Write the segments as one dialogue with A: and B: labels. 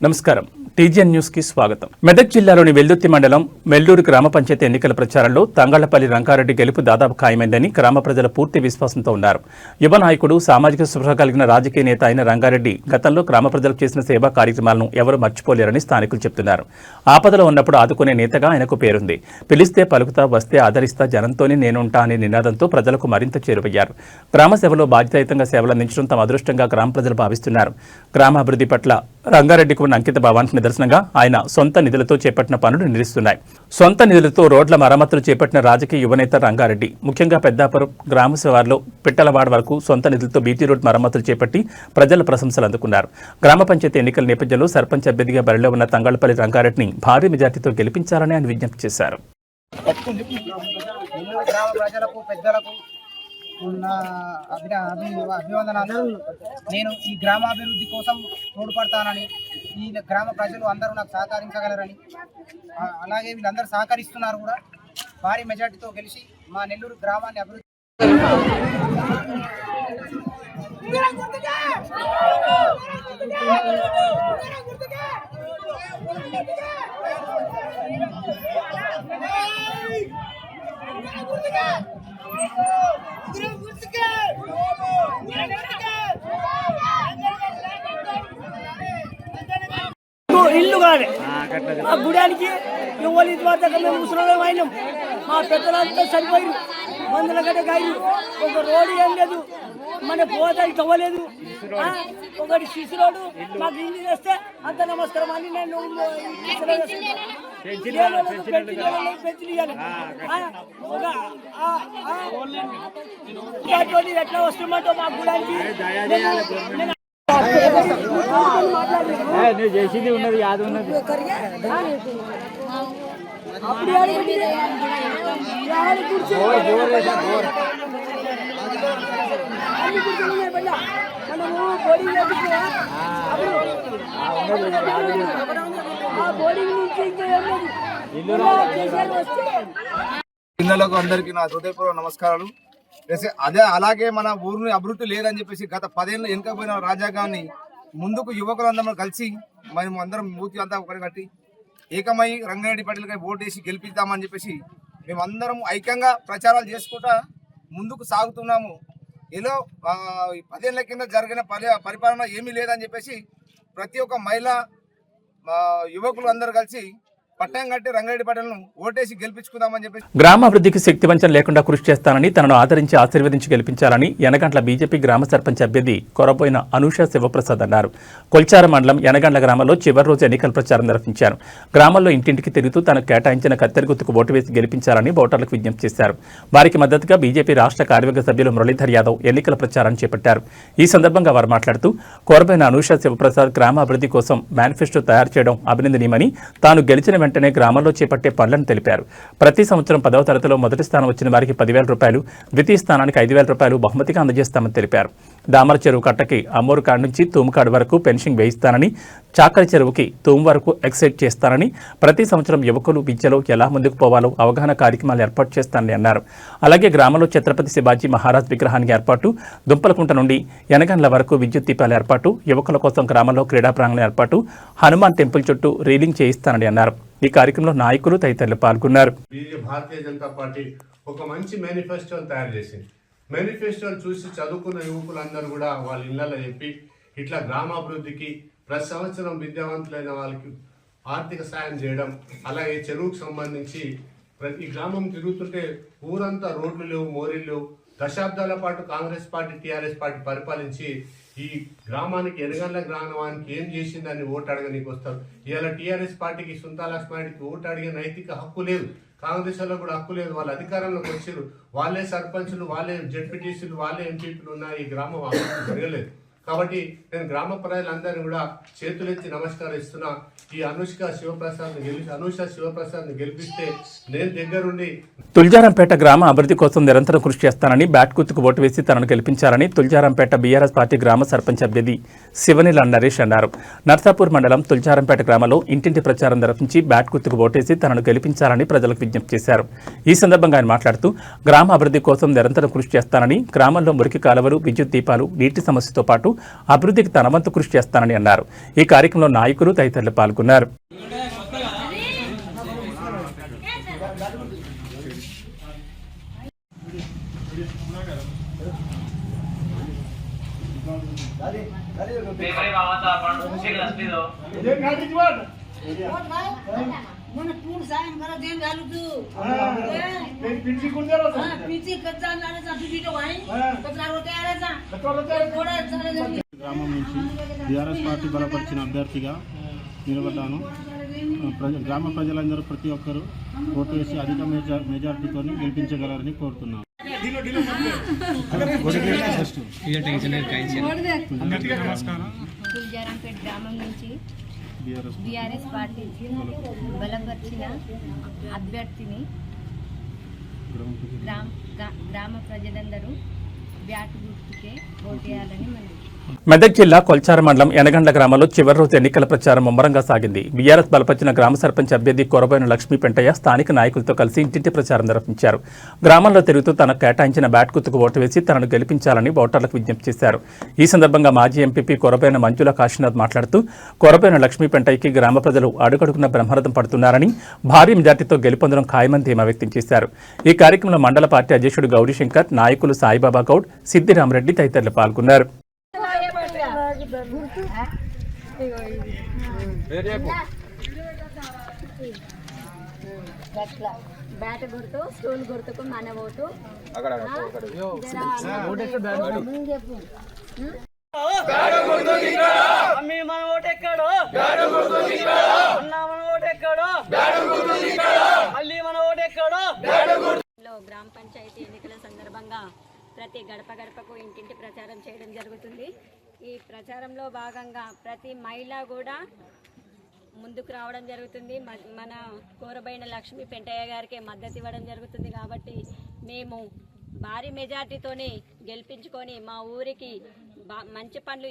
A: నమస్కారం TGN news కి స్వాగతం. మెదక్ జిల్లాలోని వెల్దుర్తి మండలం మెల్లూరు గ్రామ పంచాయతీ ఎన్నికల ప్రచారంలో తంగళ్లపల్లి రంగారెడ్డి గెలుపు దాదాపు ఖాయమైందని గ్రామ ప్రజల పూర్తి విశ్వాసంతో ఉన్నారు. యువ నాయకుడు, సామాజిక స్పృహ కలిగిన రాజకీయ నేత అయిన రంగారెడ్డి గతంలో గ్రామ ప్రజలకు చేసిన సేవా కార్యక్రమాలను ఎవరూ మర్చిపోలేరని స్థానికులు చెబుతున్నారు. ఆపదలో ఉన్నప్పుడు ఆదుకునే నేతగా ఆయనకు పేరుంది. పిలిస్తే పలుకుతా, వస్తే ఆదరిస్తా, జనంతోనే నేనుంటా అనే నినాదంతో ప్రజలకు మరింత చేరువయ్యారు. గ్రామ సేవలో బాధ్యతాయుతంగా సేవలందించడం తమ అదృష్టంగా గ్రామ ప్రజలు భావిస్తున్నారు. గ్రామాభివృద్ధి పట్ల రంగారెడ్డికి ఉన్న అంకిత భావానికి నిదర్శనంగా ఆయన సొంత నిధులతో చేపట్టిన పనులు నిలుస్తున్నాయి. సొంత నిధులతో రోడ్ల మరమ్మతులు చేపట్టిన రాజకీయ యువనేత రంగారెడ్డి ముఖ్యంగా పెద్దాపురం గ్రామ శివార్లో పిట్టలవాడ వరకు సొంత నిధులతో బీటీ రోడ్ మరమ్మతులు చేపట్టి ప్రజల ప్రశంసలు అందుకున్నారు. గ్రామ పంచాయతీ ఎన్నికల నేపథ్యంలో సర్పంచ్ అభ్యర్థిగా బరిలో ఉన్న తంగళ్లపల్లి రంగారెడ్డిని భారీ మెజార్టీతో గెలిపించాలని ఆయన విజ్ఞప్తి చేశారు.
B: అభివందనాలు. నేను ఈ గ్రామాభివృద్ధి కోసం తోడ్పడతానని, ఈ గ్రామ ప్రజలు అందరూ నాకు సహకరించగలరని, అలాగే వీళ్ళందరూ సహకరిస్తున్నారు కూడా. భారీ మెజార్టీతో గెలిచి మా నెల్లూరు గ్రామాన్ని అభివృద్ధి
C: ఇల్లు కానీ మా గుడానికి ఎవరి ద్వారా మేము ముసలిం అయినాం. మా పెద్దలంతా చనిపోయారు, మందుల గడ్డ గాయలు, ఒక రోడ్డు ఏం లేదు, మన పోతాయి తవ్వలేదు. ఒకటి శిశురోడు మాకు ఇల్లు చేస్తే అంత నమస్కారం అని నేను ఎట్లా వస్తున్నట్టు మా గుడానికి
D: చేసింది ఉన్నది, యాది ఉన్నది.
E: పిల్లలకు అందరికీ నా హృదయపూర్వక నమస్కారాలు. అలాగే మన ఊరిని అభివృద్ధి లేదని చెప్పేసి గత 10 ఏళ్ళు వెనుకపోయిన రాజ్యాంగాన్ని ముందుకు యువకులందరూ కలిసి మేము అందరం మూతి అంతా ఒకటి కట్టి ఏకమై రంగారెడ్డి పటేల్కి ఓటేసి గెలిపిద్దామని చెప్పేసి మేమందరం ఐక్యంగా ప్రచారాలు చేసుకుంటా ముందుకు సాగుతున్నాము. ఏదో 10 ఏళ్ల కింద జరిగిన పరిపాలన ఏమీ లేదని చెప్పేసి ప్రతి ఒక్క మహిళ యువకులు అందరూ కలిసి పట్టం కట్టి రంగారెడ్డి పటేల్ను ఓటేసి గెలిపించుకుందామని చెప్పి
A: గ్రామాభివృద్ధికి శక్తివంచన లేకుండా కృషి చేస్తానని, తనను ఆదరించి ఆశీర్వదించి గెలిపించాలని యనగండ్ల బీజేపీ గ్రామ సర్పంచ్ అభ్యర్థి కొరపోయిన అనూష శివప్రసాద్ అన్నారు. కొల్చార మండలం యనగండ్ల గ్రామంలో చివరి రోజు ఎన్నికల ప్రచారం నిర్వహించారు. గ్రామంలో ఇంటింటికి తిరుగుతూ తనకు కేటాయించిన కత్తెర గుర్తుకు ఓటు వేసి గెలిపించాలని ఓటర్లకు విజ్ఞప్తి చేశారు. వారికి మద్దతుగా బీజేపీ రాష్ట్ర కార్యవర్గ సభ్యులు మురళీధర్ యాదవ్ ఎన్నికల ప్రచారాన్ని చేపట్టారు. ఈ సందర్భంగా వారు మాట్లాడుతూ కొరపోయిన అనూష శివప్రసాద్ గ్రామాభివృద్ధి కోసం మేనిఫెస్టో తయారు చేయడం అభినందనీయమని, తాను గెలిచిన వెంటనే గ్రామంలో చేపట్టే పనులను తెలిపారు. ప్రతి సంవత్సరం 10వ తరగతిలో మొదటి స్థానం వచ్చిన వారికి 10,000 రూపాయలు, ద్వితీయ స్థానానికి 5,000 రూపాయలు బహుమతిగా అందజేస్తామని తెలిపారు. దామర చెరువు కట్టకి అమ్మూరు కాడ నుంచి తూముకాడు వరకు పెన్షన్ వేయిస్తానని, చాకలి చెరువుకి తూము వరకు ఎక్సైట్ చేస్తానని, ప్రతి సంవత్సరం యువకులు విద్యలో ఎలా ముందుకు పోవాలో అవగాహన కార్యక్రమాలు ఏర్పాటు చేస్తానని అన్నారు. అలాగే గ్రామంలో ఛత్రపతి శివాజీ మహారాజ్ విగ్రహానికి ఏర్పాటు, దుంపలకుంట నుండి యనగండ్ల వరకు విద్యుత్ దీపాల ఏర్పాటు, యువకుల కోసం గ్రామంలో క్రీడా ప్రాంగణం ఏర్పాటు, హనుమాన్ టెంపుల్ చుట్టూ రీలింగ్ చేయిస్తానని అన్నారు. ఈ కార్యక్రమంలో నాయకులు తదితరులు పాల్గొన్నారు.
F: భారతీయ జనతా పార్టీ ఒక మంచి మేనిఫెస్టోని తయారు చేసింది. మేనిఫెస్టోని చూసి చదువుకున్న యువకులందరూ కూడా వాళ్ళ ఇళ్లలో చెప్పి ఇట్లా గ్రామాభివృద్ధికి ప్రతి సంవత్సరం విద్యావంతులైన వాళ్ళకి ఆర్థిక సాయం చేయడం, అలాగే చెరువుకు సంబంధించి ప్రతి గ్రామం తిరుగుతుంటే ఊరంతా రోడ్లు లేవు, మోరీలు లేవు. దశాబ్దాల పాటు కాంగ్రెస్ పార్టీ, టీఆర్ఎస్ పార్టీ పరిపాలించి ఈ గ్రామానికి యనగండ్ల గ్రామానికి ఏం చేసిందని ఓటు అడగనీకి వస్తారు. ఇవాళ టీఆర్ఎస్ పార్టీకి, సుంతా లక్ష్మారెడ్డికి ఓటు అడిగే నైతిక హక్కు లేదు, కాంగ్రెస్ లో కూడా హక్కు లేదు. వాళ్ళు అధికారంలోకి వచ్చారు, వాళ్ళే సర్పంచులు, వాళ్ళే జడ్పీటీసీలు, వాళ్ళే ఎంపీపీలు ఉన్న ఈ గ్రామం అభివృద్ధి జరగలేదు. కాబట్టి నేను గ్రామ ప్రజలందరినీ కూడా చేతులెత్తి నమస్కరిస్తున్నా. ఈ అనూష శివప్రసాద్ని గెలిపిస్తే నేను దగ్గరుండి
A: తుల్జారంపేట గ్రామ అభివృద్ధి కోసం నిరంతరం కృషి చేస్తానని, బ్యాట్ గుర్తుకు ఓటు వేసి తనను గెలిపించాలని తుల్జారంపేట బీఆర్ఎస్ పార్టీ గ్రామ సర్పంచ్ అభ్యర్థి శివనిల నరేష్ అన్నారు. నర్సాపూర్ మండలం తుల్జారంపేట గ్రామంలో ఇంటింటి ప్రచారం నిర్వహించి బ్యాట్ గుర్తుకు ఓటేసి తనను గెలిపించాలని ప్రజలకు విజ్ఞప్తి చేశారు. ఈ సందర్భంగా ఆయన మాట్లాడుతూ గ్రామ అభివృద్ధి కోసం నిరంతరం కృషి చేస్తానని, గ్రామంలో మురికి కాలువలు, విద్యుత్ దీపాలు, నీటి సమస్యతో పాటు అభివృద్ధికి తన వంతు కృషి చేస్తానని అన్నారు. ఈ కార్యక్రమంలో నాయకులు తదితరులు పాల్గొన్నారు.
D: గ్రామం నుంచి టీఆర్ఎస్ పార్టీ బలపరిచిన అభ్యర్థిగా నిలబడ్డాను. గ్రామ ప్రజలందరూ ప్రతి ఒక్కరూ ఓటు వేసి అధిక మెజార్టీతో గెలిపించగలరని కోరుతున్నాను.
G: తుల్జారంపేట గ్రామం నుంచి బీఆర్ఎస్ పార్టీ బలపరిచిన అభ్యర్థిని గ్రామ ప్రజలందరూ బ్యాట్ గుర్తుకే ఓటేయాలని మనం
A: మెదక్ జిల్లా కొల్చార మండలం యనగండ్ల గ్రామంలో చివరి రోజు ఎన్నికల ప్రచారం ముమ్మరంగా సాగింది. బీఆర్ఎస్ బలపరిచిన గ్రామ సర్పంచ్ అభ్యర్థి కొరబోయిన లక్ష్మీ పెంటయ్య స్థానిక నాయకులతో కలిసి ఇంటింటి ప్రచారం నిర్వహించారు. గ్రామంలో తిరుగుతూ తనకు కేటాయించిన బ్యాట్ గుర్తుకు ఓటు వేసి తనను గెలిపించాలని ఓటర్లకు విజ్ఞప్తి చేశారు. ఈ సందర్భంగా మాజీ ఎంపీపీ కొరబోయిన మంజుల కాశీనాథ్ మాట్లాడుతూ కొరబోయిన లక్ష్మీ పెంటయ్యకి గ్రామ ప్రజలు అడుగడుగున బ్రహ్మరథం పడుతున్నారని, భారీ మెజార్టీతో గెలుపొందడం ఖాయమని ధీమా వ్యక్తం చేశారు. ఈ కార్యక్రమంలో మండల పార్టీ అధ్యక్షుడు గౌరీశంకర్, నాయకులు సాయిబాబా గౌడ్, సిద్దిరామరెడ్డి తదితరులు పాల్గొన్నారు.
G: బ్యాట్ గుర్తు, స్టూల్ గుర్తుకు మన ఓటు. గ్రామ పంచాయతీ ఎన్నికల సందర్భంగా ప్రతి గడప గడపకు ఇంటింటి ప్రచారం చేయడం జరుగుతుంది. ఈ ప్రచారంలో భాగంగా ప్రతి మహిళ కూడా ముందుకు రావడం జరుగుతుంది. మన కోరబోయిన లక్ష్మీ పెంటయ్య గారికి మద్దతు ఇవ్వడం జరుగుతుంది. కాబట్టి మేము భారీ మెజార్టీతోనే గెలిపించుకొని మా ఊరికి మంచి పనులు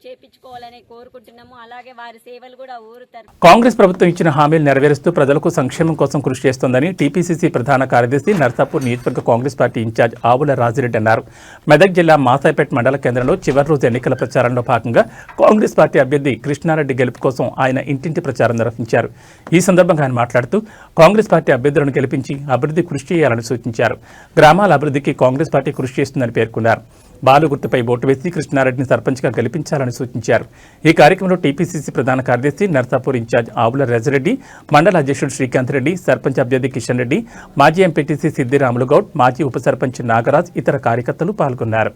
G: చేపించుకోవాలని కోరుకుంటున్నాము. అలాగే వారి సేవలు కూడా ఊరు
A: కాంగ్రెస్ ప్రభుత్వం ఇచ్చిన హామీలు నెరవేరుస్తూ ప్రజలకు సంక్షేమం కోసం కృషి చేస్తోందని టీపీసీసీ ప్రధాన కార్యదర్శి నర్సాపూర్ నియోజకవర్గ కాంగ్రెస్ పార్టీ ఇన్ఛార్జ్ ఆవుల రాజిరెడ్డి అన్నారు. మెదక్ జిల్లా మాసాయిపేట మండల కేంద్రంలో చివరి రోజు ఎన్నికల ప్రచారంలో భాగంగా కాంగ్రెస్ పార్టీ అభ్యర్థి కృష్ణారెడ్డి గెలుపు కోసం ఆయన ఇంటింటి ప్రచారం నిర్వహించారు. ఈ సందర్భంగా ఆయన మాట్లాడుతూ కాంగ్రెస్ పార్టీ అభ్యర్థులను గెలిపించి అభివృద్ధి కృషి చేయాలని సూచించారు. గ్రామాల అభివృద్ధికి కాంగ్రెస్ పార్టీ కృషి చేస్తుందని పేర్కొన్నారు. బాలు గుర్తుపై ఓటు వేసి కృష్ణారెడ్డిని సర్పంచ్గా గెలిపించాలని సూచించారు. ఈ కార్యక్రమంలో టీపీసీసీ ప్రధాన కార్యదర్శి నర్సాపూర్ ఇన్ఛార్జ్ ఆవుల రాజిరెడ్డి, మండల అధ్యక్షుడు శ్రీకాంత్ రెడ్డి, సర్పంచ్ అభ్యర్థి కిషన్ రెడ్డి, మాజీ ఎంపీటీసీ సిద్దిరాములు గౌడ్, మాజీ ఉప సర్పంచ్ నాగరాజ్ ఇతర కార్యకర్తలు పాల్గొన్నారు.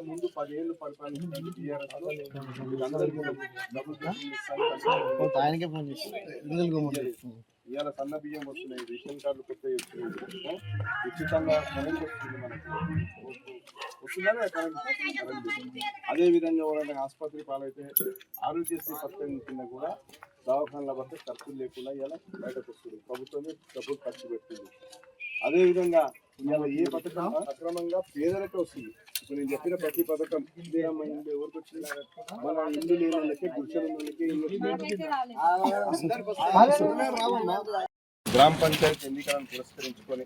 E: ముందు 10 ఏళ్ళు పరిపాలించిన ఇవాళ సన్న బియ్యం వస్తున్నాయి, రేషన్ కార్డులు కొత్త వస్తున్నాయి, ఉచితంగా కరెంట్ వస్తుంది మనకు వస్తుందా. అదేవిధంగా ఎవరైనా ఆసుపత్రి పాలైతే ఆరోగ్యశ్రీ పథకం కింద కూడా దవాఖానల వద్ద ఖర్చులు లేకుండా ఇలా బయటకు వస్తుంది. ప్రభుత్వమే డబ్బులు ఖర్చు పెడుతుంది. అదేవిధంగా ఇవాళ ఏ పథకం సక్రమంగా పేదలకే వస్తుంది. ఇప్పుడు నేను చెప్పిన ప్రతి పథకం ఎవరికి వచ్చింది, మన ఇల్లు లేని వాళ్ళకి, గుడిసెల గ్రామ పంచాయతీ ఎన్నికలను పురస్కరించుకొని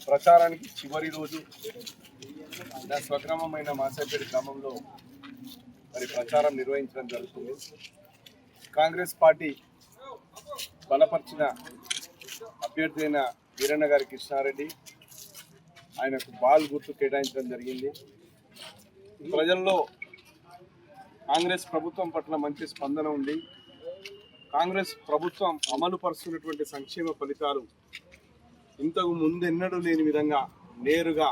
E: ప్రచారానికి చివరి రోజు స్వగ్రామమైన మాసాయిపేట గ్రామంలో మరి ప్రచారం నిర్వహించడం జరుగుతుంది. కాంగ్రెస్ పార్టీ బలపరిచిన అభ్యర్థి అయిన వీరన్న గారి కృష్ణారెడ్డి ఆయనకు బాల్ గుర్తు కేటాయించడం జరిగింది. ప్రజల్లో కాంగ్రెస్ ప్రభుత్వం పట్ల మంచి స్పందన ఉంది. కాంగ్రెస్ ప్రభుత్వం అమలు పరుస్తున్నటువంటి సంక్షేమ ఫలితాలు ఇంతకు ముందెన్నడూ లేని విధంగా నేరుగా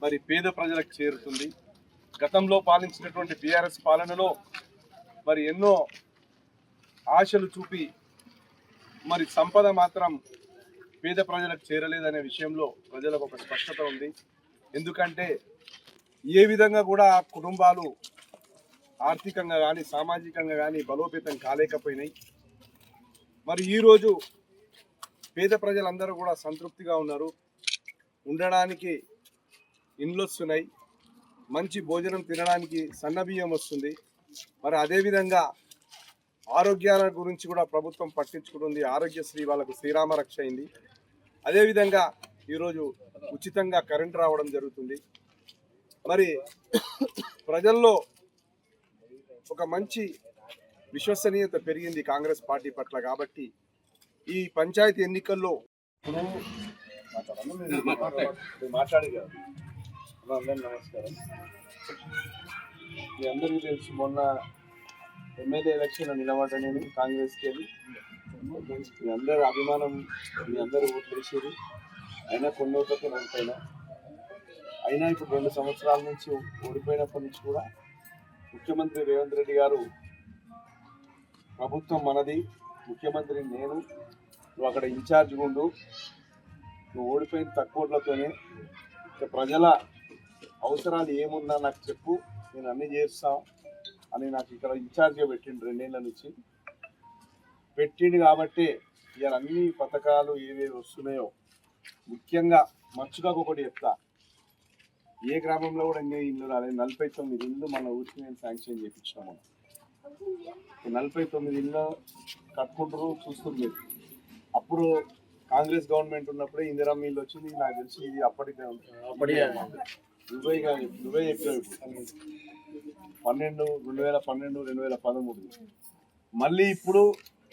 E: మరి పేద ప్రజలకు చేరుతుంది. గతంలో పాలించినటువంటి బీఆర్ఎస్ పాలనలో మరి ఎన్నో ఆశలు చూపి మరి సంపద మాత్రం
H: పేద ప్రజలకు చేరలేదనే విషయంలో ప్రజలకు ఒక స్పష్టత ఉంది. ఎందుకంటే ఏ విధంగా కూడా కుటుంబాలు ఆర్థికంగా కానీ సామాజికంగా కానీ బలోపేతం కాలేకపోయినాయి. మరి ఈరోజు పేద ప్రజలందరూ కూడా సంతృప్తిగా ఉన్నారు. ఉండడానికి ఇండ్లు వస్తున్నాయి, మంచి భోజనం తినడానికి సన్నబియ్యం వస్తుంది. మరి అదేవిధంగా ఆరోగ్యాల గురించి కూడా ప్రభుత్వం పట్టించుకుంటుంది. ఆరోగ్యశ్రీ వాళ్ళకు శ్రీరామ రక్ష అయింది. అదేవిధంగా ఈరోజు ఉచితంగా కరెంట్ రావడం జరుగుతుంది. మరి ప్రజల్లో ఒక మంచి విశ్వసనీయత పెరిగింది కాంగ్రెస్ పార్టీ పట్ల. కాబట్టి ఈ పంచాయతీ ఎన్నికల్లో మాట్లాడి అందరూ నమస్కారం. మీ అందరికీ తెలుసు, మొన్న ఎమ్మెల్యే ఎలక్షన్ నిలబడ్డా నేను కాంగ్రెస్కి వెళ్ళి. మీ అందరి అభిమానం, మీ అందరూ ఓట్లు వేసారు. అయినా కొన్ని ఓట్లతో ఓడిపోయినా. అయినా ఇప్పుడు 2 సంవత్సరాల నుంచి ఓడిపోయినప్పటి నుంచి కూడా ముఖ్యమంత్రి రేవంత్ రెడ్డి గారు ప్రభుత్వం మనది, ముఖ్యమంత్రి నేను, నువ్వు అక్కడ ఇన్ఛార్జ్ ఉండు, నువ్వు ఓడిపోయిన తక్కువ ఓట్లతోనే ప్రజల అవసరాలు ఏమున్నా నాకు చెప్పు, నేను అన్నీ చేస్తాం అని నాకు ఇక్కడ ఇన్ఛార్జ్గా పెట్టిండు. 2 ఏళ్ళ నుంచి పెట్టిండు. కాబట్టి ఇవాళ అన్ని పథకాలు ఏవేవి వస్తున్నాయో ముఖ్యంగా మచ్చుకాకు ఒకటి చెప్తా. ఏ గ్రామంలో కూడా ఇంకా ఇల్లు రాలేదు. 49 ఇళ్ళు మన ఊరికి నేను శాంక్షన్ చేయించినాము. 49 ఇళ్ళు కట్టుకుంటారు, చూస్తుంది. అప్పుడు కాంగ్రెస్ గవర్నమెంట్ ఉన్నప్పుడే ఇందిరమ్మ ఇల్లు వచ్చింది. నాకు తెలిసి ఇది అప్పటికే దుబాయ్ చెప్పావు. 2012, 2013 మళ్ళీ ఇప్పుడు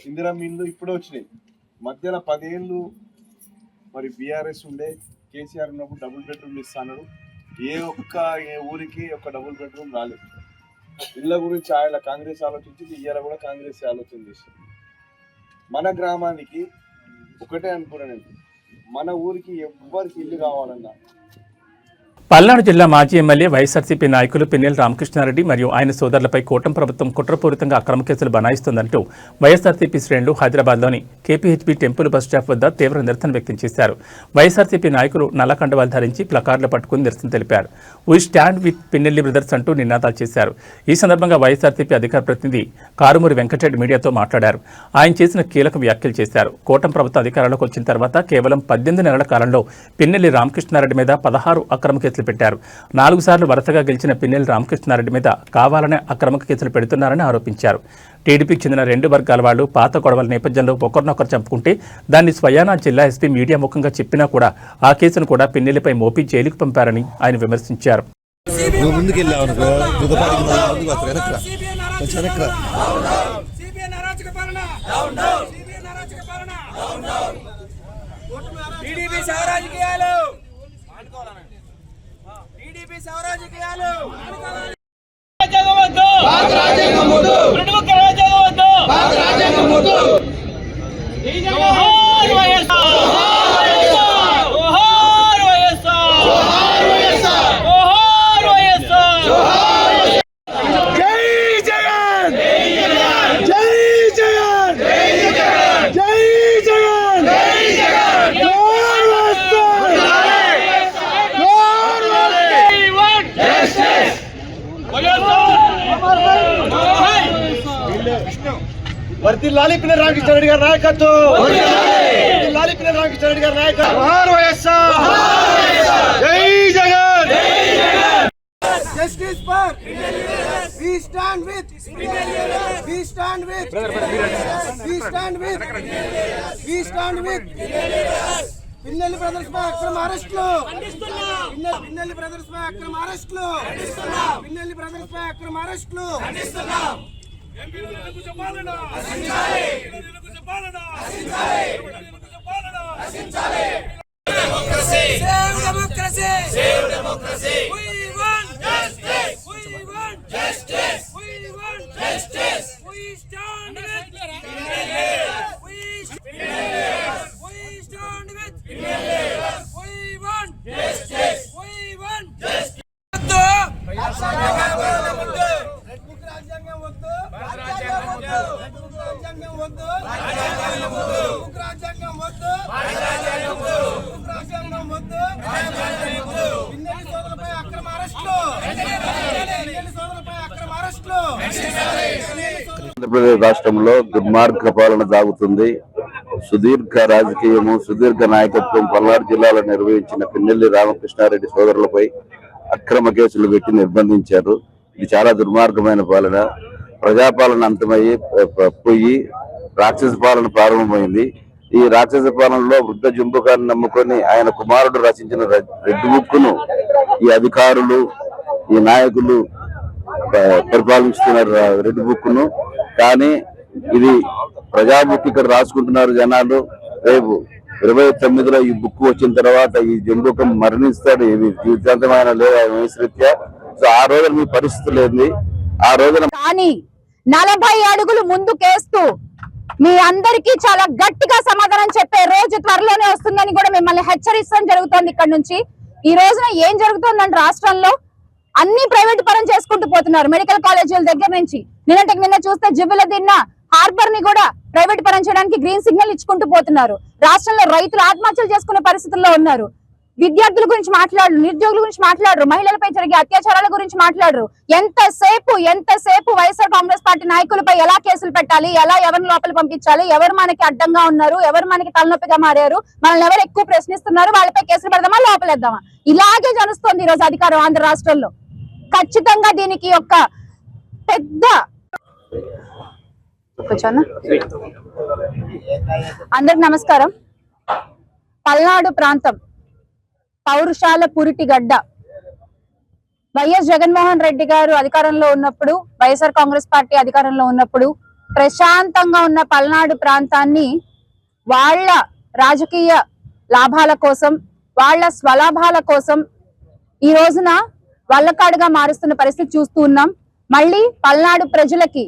H: ఇందిరమ్మ ఇల్లు ఇప్పుడే వచ్చినాయి. మధ్యలో 10 ఏళ్ళు మరి బీఆర్ఎస్ ఉండే, కేసీఆర్ ఉన్నప్పుడు డబుల్ బెడ్రూమ్ ఇస్తాడు. ఏ ఊరికి ఒక డబుల్ బెడ్రూమ్ రాలేదు. ఇళ్ళ గురించి ఆయన కాంగ్రెస్ ఆలోచించింది, ఇయ్యాల కూడా కాంగ్రెస్ ఆలోచన చేసింది. మన గ్రామానికి ఒకటే అనుకున్నాను, మన ఊరికి ఎవ్వరికి ఇల్లు కావాలన్నా.
A: పల్నాడు జిల్లా మాజీ ఎమ్మెల్యే వైఎస్ఆర్సీపీ నాయకులు పిన్నెల రామకృష్ణారెడ్డి మరియు ఆయన సోదరులపై కూటమి ప్రభుత్వం కుట్రపూరితంగా అక్రమ కేసులు బనాయిస్తోందంటూ వైఎస్ఆర్సీపీ శ్రేణులు హైదరాబాద్లోని కేపీహెచ్బీ టెంపుల్ బస్ స్టాప్ వద్ద తీవ్ర నిరసన వ్యక్తం చేశారు. వైఎస్ఆర్సీపీ నాయకులు నల్ల కండువాలు ధరించి ప్లకార్డులు పట్టుకుని నిరసన తెలిపారు. We stand with Pinnelli brothers అంటూ నినాదాలు చేశారు. ఈ సందర్భంగా వైఎస్ఆర్సీపీ అధికార ప్రతినిధి కారుమూరి వెంకటరెడ్డి మీడియాతో మాట్లాడారు. ఆయన చేసిన కీలక వ్యాఖ్యలు చేశారు. కూటమి ప్రభుత్వం అధికారంలోకి వచ్చిన తర్వాత కేవలం 18 నెలల కాలంలో పిన్నెల్లి రామకృష్ణారెడ్డి మీద 16 అక్రమ కేసులు పెట్టారు. 4 సార్లు వరుసగా గెలిచిన పిన్నెల్లి రామకృష్ణారెడ్డి మీద కావాలనే అక్రమ కేసులు పెడుతున్నారని ఆరోపించారు. టీడీపీకి చెందిన 2 వర్గాల వాళ్లు పాత గొడవల నేపథ్యంలో ఒకరినొకరు చంపుకుంటే దాన్ని స్వయానా జిల్లా ఎస్పీ మీడియా ముఖంగా చెప్పినా కూడా ఆ కేసును కూడా పిన్నెల్లిపై మోపి జైలుకు పంపారని ఆయన విమర్శించారు.
H: వర్ధిల్లాలి పిన్నెల రామకృష్ణారెడ్డి గారి నాయకత్వం. వర్ధిల్లాలి పిన్నెల రామకృష్ణారెడ్డి గారి నాయకత్వం. జై Jagan.
B: Justice for we stand with we stand with we stand with we stand with Pinnelli brothers పై అక్రమ అరెస్టులు. పిన్నెల్లి బ్రదర్స్ పై అక్రమ అరెస్టులు. పిన్నెల్లి బ్రదర్స్ పై అక్రమ అరెస్టులు. Save democracy. Save democracy. We want justice. We want justice. We want justice. We stand with Pinelli. We stand with Pinelli. We want justice. We want justice. Red book రాజ్యాంగం వద్దు. రాజ్యాంగం వద్దు. రెడ్ బుక్ రాజ్యాంగం వద్దు. రాజ్యాంగం వద్దు. Red book రాజ్యాంగం వద్దు.
I: ఆంధ్రప్రదేశ్ రాష్ట్రంలో దుర్మార్గ పాలన సాగుతుంది. సుదీర్ఘ రాజకీయము, సుదీర్ఘ నాయకత్వం పల్నాడు జిల్లాలో నిర్వహించిన పిన్నెల్లి రామకృష్ణారెడ్డి సోదరులపై అక్రమ కేసులు పెట్టి నిర్బంధించారు. ఇది చాలా దుర్మార్గమైన పాలన. ప్రజాపాలన అంతమయ్యి పోయి రాక్షస పాలన ప్రారంభమైంది. ఈ రాక్షస పాలనలో వృద్ధ జంబుకాన్ని నమ్ముకొని ఆయన కుమారుడు రచించిన రెడ్ బుక్ ను ఈ అధికారులు, ఈ నాయకులు పరిపాలిస్తున్నారు రెడ్ బుక్ ను. కానీ ఇది ప్రజా బుక్ ఇక్కడ రాసుకుంటున్నారు జనాలు. రేపు 29లో ఈ బుక్ వచ్చిన తర్వాత ఈ జంబుకం మరణిస్తాడు. ఇది జీవితాంతమైన లేదు ఆయన వయసురీత్యా. సో ఆ రోజున మీ పరిస్థితి లేదు. ఆ రోజున
J: కానీ 40 అడుగులు ముందుకేస్తూ మీ అందరికీ చాలా గట్టిగా సమాధానం చెప్పే రోజు త్వరలోనే వస్తుందని కూడా మిమ్మల్ని హెచ్చరించడం జరుగుతోంది. ఇక్కడ నుంచి ఈ రోజున ఏం జరుగుతుందంటే రాష్ట్రంలో అన్ని ప్రైవేట్ పరం చేసుకుంటూ పోతున్నారు. మెడికల్ కాలేజీల దగ్గర నుంచి నిన్న చూస్తే జివ్వులదిన్న హార్బర్ ని కూడా ప్రైవేట్ పరం చేయడానికి గ్రీన్ సిగ్నల్ ఇచ్చుకుంటూ పోతున్నారు. రాష్ట్రంలో రైతులు ఆత్మహత్యలు చేసుకునే పరిస్థితుల్లో ఉన్నారు. విద్యార్థుల గురించి మాట్లాడరు, నిరుద్యోగుల గురించి మాట్లాడరు, మహిళలపై జరిగే అత్యాచారాల గురించి మాట్లాడరు. ఎంతసేపు వైఎస్ఆర్ కాంగ్రెస్ పార్టీ నాయకులపై ఎలా కేసులు పెట్టాలి, ఎలా ఎవరిని లోపల పంపించాలి, ఎవరు మనకి అడ్డంగా ఉన్నారు, ఎవరు మనకి తలనొప్పిగా మారారు, మనల్ని ఎవరు ఎక్కువ ప్రశ్నిస్తున్నారు, వాళ్ళపై కేసులు పెడదామా లోపలేద్దామా, ఇలాగే జరుగుతోంది ఈ రోజు అధికారం ఆంధ్ర రాష్ట్రంలో. ఖచ్చితంగా దీనికి ఒక పెద్ద అందరికి నమస్కారం. పల్నాడు ప్రాంతం పౌరుషాల పురిటి గడ్డ. వైఎస్ జగన్మోహన్ రెడ్డి గారు అధికారంలో ఉన్నప్పుడు, వైఎస్ఆర్ కాంగ్రెస్ పార్టీ అధికారంలో ఉన్నప్పుడు ప్రశాంతంగా ఉన్న పల్నాడు ప్రాంతాన్ని వాళ్ళ రాజకీయ లాభాల కోసం, వాళ్ళ స్వలాభాల కోసం ఈ రోజున వల్లకాడుగా మారుస్తున్న పరిస్థితి చూస్తూ ఉన్నాం. మళ్ళీ పల్నాడు ప్రజలకి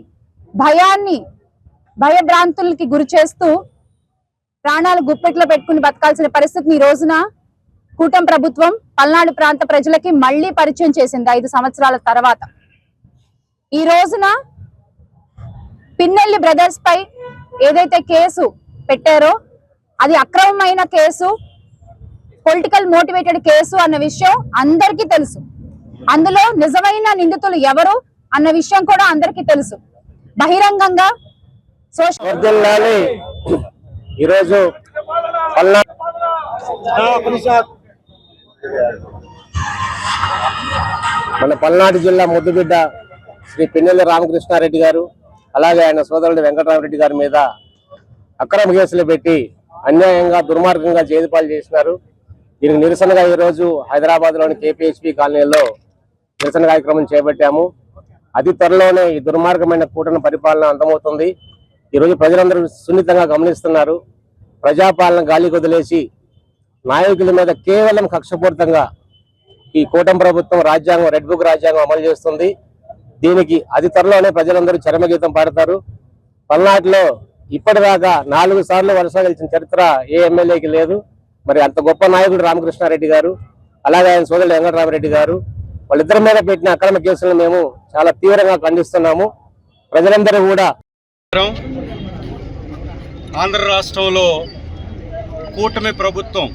J: భయభ్రాంతులకి గురి చేస్తూ ప్రాణాలు గుప్పెట్లో పెట్టుకుని బతకాల్సిన పరిస్థితిని ఈ రోజున కూటమి ప్రభుత్వం పల్నాడు ప్రాంత ప్రజలకి మళ్లీ పరిచయం చేసింది 5 సంవత్సరాల తర్వాత. ఈ రోజున పిన్నెల్లి బ్రదర్స్ పై ఏదైతే కేసు పెట్టారో అది అక్రమమైన కేసు, పొలిటికల్ మోటివేటెడ్ కేసు అన్న విషయం అందరికీ తెలుసు. అందులో నిజమైన నిందితులు ఎవరు అన్న విషయం కూడా అందరికీ తెలుసు. బహిరంగంగా
K: ఈరోజు మన పల్నాడు జిల్లా ముద్దుబిడ్డ శ్రీ పిన్నెల్లి రామకృష్ణారెడ్డి గారు, అలాగే ఆయన సోదరుడు వెంకటరామరెడ్డి గారి మీద అక్రమ కేసులు పెట్టి అన్యాయంగా దుర్మార్గంగా జైలుపాలు చేసినారు. దీనికి నిరసనగా ఈరోజు హైదరాబాద్ లోని కేపీహెచ్పీ కాలనీలో నిరసన కార్యక్రమం చేపట్టాము. అతి త్వరలోనే ఈ దుర్మార్గమైన కూటమి పరిపాలన అంతమవుతుంది. ఈరోజు ప్రజలందరూ సున్నితంగా గమనిస్తున్నారు. ప్రజాపాలన గాలి కొదిలేసి నాయకుల మీద కేవలం కక్షపూరితంగా ఈ కూటమి ప్రభుత్వం రాజ్యాంగం, రెడ్ బుక్ రాజ్యాంగం అమలు చేస్తుంది. దీనికి అతి త్వరలోనే ప్రజలందరూ చరమగీతం పాడతారు. పల్నాడులో ఇప్పటిదాకా 4 సార్లు వరుసగా గెలిచిన చరిత్ర ఏ ఎమ్మెల్యేకి లేదు. మరి అంత గొప్ప నాయకుడు రామకృష్ణారెడ్డి గారు, అలాగే ఆయన సోదరుడు వెంకటరామరెడ్డి గారు, వాళ్ళిద్దరి మీద పెట్టిన అక్రమ కేసులను మేము చాలా తీవ్రంగా ఖండిస్తున్నాము. ప్రజలందరూ కూడా
L: ఆంధ్ర రాష్ట్రంలో కూటమి ప్రభుత్వం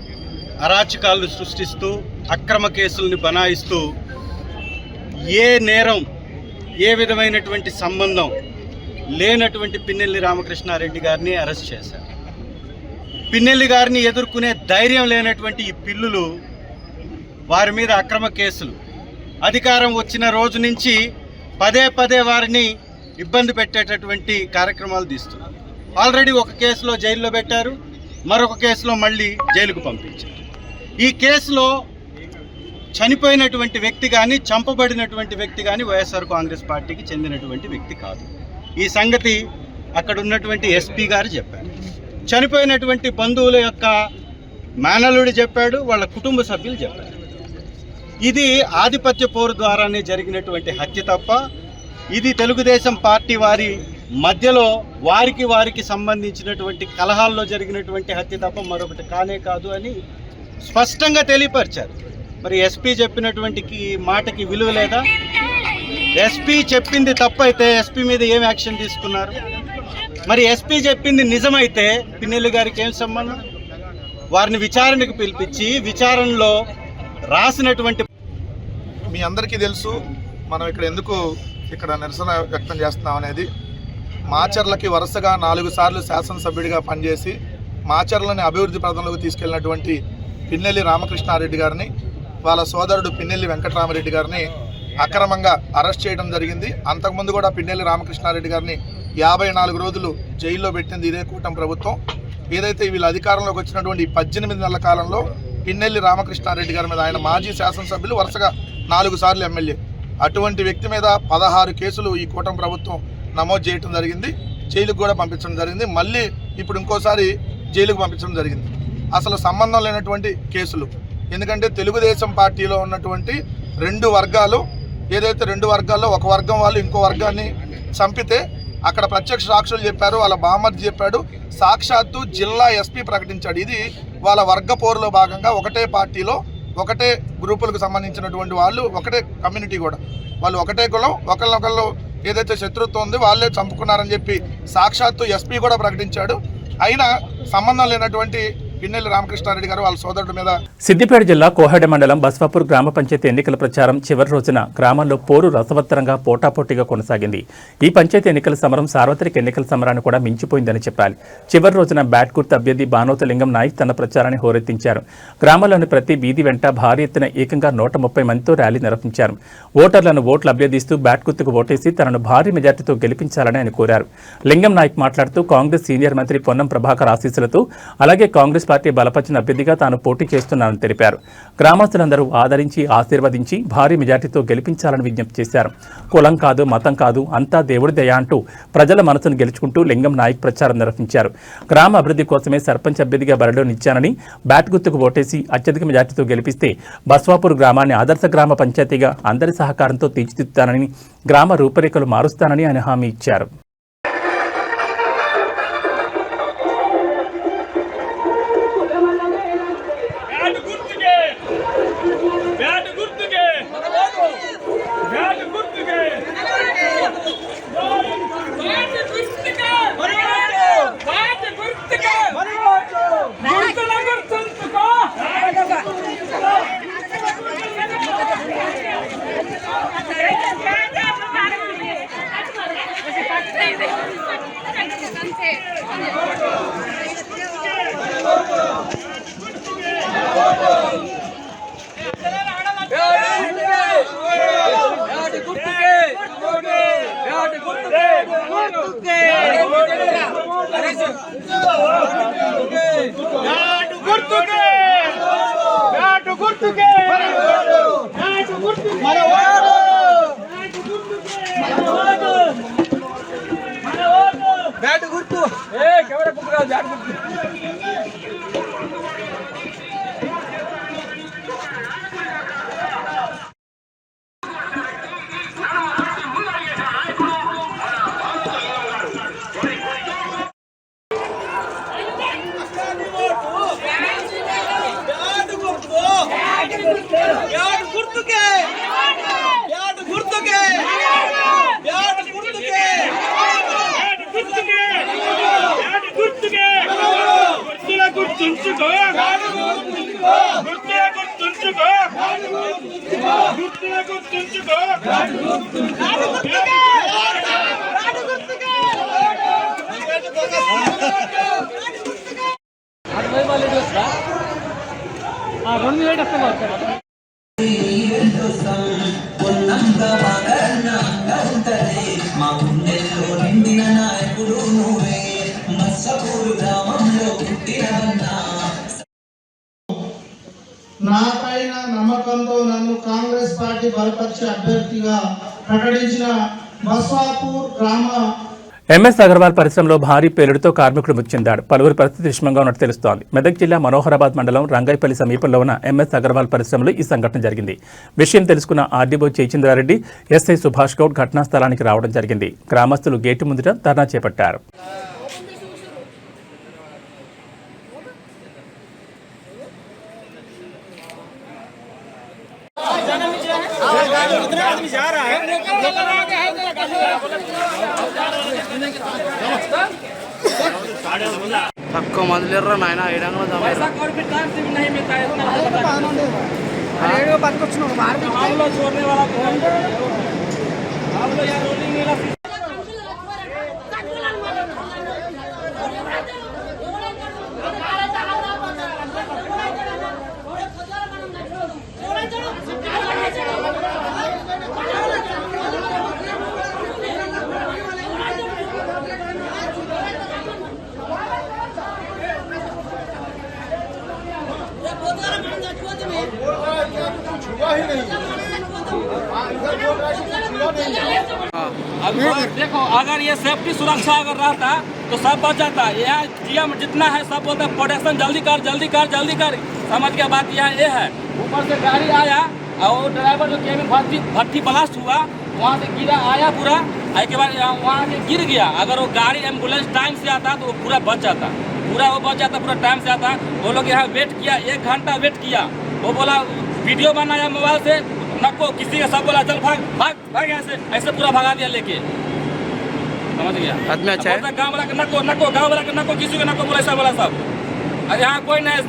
L: అరాచకాలను సృష్టిస్తూ, అక్రమ కేసుల్ని బనాయిస్తూ, ఏ నేరం, ఏ విధమైనటువంటి సంబంధం లేనటువంటి పిన్నెల్లి రామకృష్ణారెడ్డి గారిని అరెస్ట్ చేశారు. పిన్నెల్లి గారిని ఎదుర్కొనే ధైర్యం లేనటువంటి ఈ పిల్లులు వారి మీద అక్రమ కేసులు, అధికారం వచ్చిన రోజు నుంచి పదే వారిని ఇబ్బంది పెట్టేటటువంటి కార్యక్రమాలు తీస్తున్నారు. ఆల్రెడీ ఒక కేసులో జైల్లో పెట్టారు, మరొక కేసులో మళ్ళీ జైలుకు పంపించారు. ఈ కేసులో చనిపోయినటువంటి వ్యక్తి కానీ, చంపబడినటువంటి వ్యక్తి కానీ వైఎస్ఆర్ కాంగ్రెస్ పార్టీకి చెందినటువంటి వ్యక్తి కాదు. ఈ సంగతి అక్కడ ఉన్నటువంటి ఎస్పీ గారు చెప్పారు. చనిపోయినటువంటి బంధువుల యొక్క మేనల్లుడు చెప్పాడు, వాళ్ళ కుటుంబ సభ్యులు చెప్పారు. ఇది ఆధిపత్య పోరు ద్వారానే జరిగినటువంటి హత్య తప్ప, ఇది తెలుగుదేశం పార్టీ వారి మధ్యలో వారికి సంబంధించినటువంటి కలహాల్లో జరిగినటువంటి హత్య తప్ప మరొకటి కానే కాదు అని స్పష్టంగా తెలియపరిచారు. మరి ఎస్పీ చెప్పినటువంటి మాటకి విలువ లేదా? ఎస్పీ చెప్పింది తప్పైతే ఎస్పీ మీద ఏం యాక్షన్ తీసుకున్నారు? మరి ఎస్పీ చెప్పింది నిజమైతే పిన్నెల్లి గారికి ఏం సంబంధం? వారిని విచారణకు పిలిపించి విచారణలో రాసినటువంటి
M: మీ అందరికీ తెలుసు మనం ఇక్కడ ఎందుకు నిరసన వ్యక్తం చేస్తున్నాం అనేది.
H: మాచర్లకి వరుసగా 4 సార్లు శాసనసభ్యుడిగా పనిచేసి మాచర్లని అభివృద్ధి పథంలోకి తీసుకెళ్లినటువంటి పిన్నెల్లి రామకృష్ణారెడ్డి గారిని వాళ్ళ సోదరుడు పిన్నెల్లి వెంకటరామరెడ్డి గారిని అక్రమంగా అరెస్ట్ చేయడం జరిగింది. అంతకుముందు కూడా పిన్నెల్లి రామకృష్ణారెడ్డి గారిని 54 రోజులు జైల్లో పెట్టింది ఇదే కూటమి ప్రభుత్వం. ఏదైతే వీళ్ళ అధికారంలోకి వచ్చినటువంటి 18 నెలల కాలంలో పిన్నెల్లి రామకృష్ణారెడ్డి గారి మీద, ఆయన మాజీ శాసనసభ్యులు, వరుసగా 4 సార్లు ఎమ్మెల్యే, అటువంటి వ్యక్తి మీద 16 కేసులు ఈ కూటమి ప్రభుత్వం నమోదు చేయడం జరిగింది. జైలుకు కూడా పంపించడం జరిగింది. మళ్ళీ ఇప్పుడు ఇంకోసారి జైలుకు పంపించడం జరిగింది. అసలు సంబంధం లేనటువంటి కేసులు. ఎందుకంటే తెలుగుదేశం పార్టీలో ఉన్నటువంటి 2 వర్గాలు, ఏదైతే 2 వర్గాల్లో ఒక వర్గం వాళ్ళు ఇంకో వర్గాన్ని చంపితే అక్కడ ప్రత్యక్ష సాక్షులు చెప్పారు, వాళ్ళ బామర్ది చెప్పాడు, సాక్షాత్తు జిల్లా ఎస్పీ ప్రకటించాడు. ఇది వాళ్ళ వర్గ పోరులో భాగంగా ఒకటే పార్టీలో ఒకటే గ్రూపులకు సంబంధించినటువంటి వాళ్ళు, ఒకటే కమ్యూనిటీ కూడా, వాళ్ళు ఒకటే కులం, ఒకళ్ళొకళ్ళు ఏదైతే శత్రుత్వం ఉంది వాళ్ళే చంపుకున్నారని చెప్పి సాక్షాత్తు ఎస్పీ కూడా ప్రకటించాడు. అయినా సంబంధం లేనటువంటి పిన్నెల్లి రామకృష్ణారెడ్డి గారు వాళ్ళ సోదరుడి మీద.
A: సిద్దిపేట జిల్లా కోహెడ మండలం బస్వాపూర్ గ్రామ పంచాయతీ ఎన్నికల ప్రచారం చివరి రోజున గ్రామంలో పోరు రసవత్తరంగా పోటాపోటీగా కొనసాగింది. ఈ పంచాయతీ ఎన్నికల సమరం సార్వత్రిక ఎన్నికల సమరాన్ని కూడా మించిపోయిందని చెప్పాలి. చివరి రోజున బ్యాట్ గుర్తు అభ్యర్థి బానోతు లింగం నాయక్ తన ప్రచారాన్ని హోరెత్తించారు. గ్రామంలోని ప్రతి వీధి వెంట భారీ ఎత్తున ఏకంగా 130 మందితో ర్యాలీ నిర్వహించారు. ఓటర్లను ఓట్లు అభ్యర్థిస్తూ బ్యాట్ గుర్తుకు ఓటేసి తనను భారీ మెజార్టీతో గెలిపించాలని ఆయన కోరారు. లింగం నాయక్ మాట్లాడుతూ కాంగ్రెస్ సీనియర్ మంత్రి పొన్నం ప్రభాకర్ ఆశీస్సులతో, అలాగే కాంగ్రెస్ పార్టీ బలపరిచిన అభ్యర్థిగా తాను పోటీ చేస్తున్నానని తెలిపారు. గ్రామస్తులందరూ ఆదరించి ఆశీర్వదించి భారీ మెజార్టీతో గెలిపించాలని విజ్ఞప్తి చేశారు. కులం కాదు, మతం కాదు, అంతా దేవుడి దయ అంటూ ప్రజల మనసును గెలుచుకుంటూ లింగం నాయక్ ప్రచారం నిర్వహించారు. గ్రామ అభివృద్ధి కోసమే సర్పంచ్ అభ్యర్థిగా బరిలో నిచ్చానని, బ్యాట్ గుర్తుకు ఓటేసి అత్యధిక మెజార్టీతో గెలిపిస్తే బస్వాపూర్ గ్రామాన్ని ఆదర్శ గ్రామ పంచాయతీగా అందరి సహకారంతో తీర్చిదిద్దుతానని, గ్రామ రూపురేఖలు మారుస్తానని ఆయన హామీ ఇచ్చారు.
M: నాపైన నమ్మకంతో నన్ను కాంగ్రెస్ పార్టీ బలపరిచే అభ్యర్థిగా ప్రకటించిన బస్వాపూర్ గ్రామ
A: ఎంఎస్ అగర్వాల్ పరిశ్రమలో భారీ పేలుడుతో కార్మికుడు మృతి చెందాడు. పలువురు పరిస్థితి విషమంగా ఉన్నట్టు తెలుస్తోంది. మెదక్ జిల్లా మనోహరాబాద్ మండలం రంగాయపల్లి సమీపంలో ఉన్న ఎంఎస్ అగర్వాల్ పరిశ్రమలో ఈ సంఘటన జరిగింది. విషయం తెలుసుకున్న ఆర్డీఓ జయచంద్రారెడ్డి, ఎస్ఐ సుభాష్ గౌడ్ ఘటనా స్థలానికి రావడం జరిగింది. గ్రామస్తులు గేటు ముందుట ధర్నా చేపట్టారు.
N: తక్కువ మందులు ఎర్ర నాయన अभी देखो, अगर ये सेफ्टी सुरक्षा अगर रहता तो सब बच जाता। यहाँ जीएम जितना है सब बोलते प्रोटेक्शन जल्दी कर जल्दी कर जल्दी कर। समझ के बात यहाँ ये है, ऊपर से गाड़ी आया और ड्राइवर जो केबिन भट्टी ब्लास्ट हुआ वहाँ से गिरा आया पूरा, के बाद वहाँ से गिर गया। अगर वो गाड़ी एम्बुलेंस टाइम से आता तो वो पूरा बच जाता, पूरा टाइम से आता। वो लोग यहाँ वेट किया, 1 घंटा वेट किया। वो बोला वीडियो बनाया मोबाइल से, नको किसी का सब बोला चल भाग भाग भाग ऐसे पूरा भगा दिया लेके। समझ गया आदमी अच्छा है। गाँव वाला नको नको, गाँव वाला नको, किसी को नको बोला, ऐसा बोला सब। और यहाँ कोई नहीं,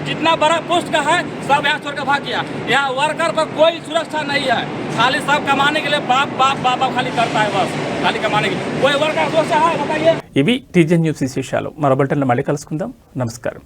N: जितना बड़ा पोस्ट का है सब यहाँ छोड़ कर भाग गया। यहाँ वर्कर पर कोई सुरक्षा नहीं है, खाली सब कमाने के लिए बाप खाली करता है, बस खाली कमाने के लिए। कोई वर्कर सुरक्षा है बताइए।
A: ఇవి టీజన్ న్యూస్ విశేషాలు. మరో బులెటిన్లో మళ్ళీ కలుసుకుందాం. నమస్కారం.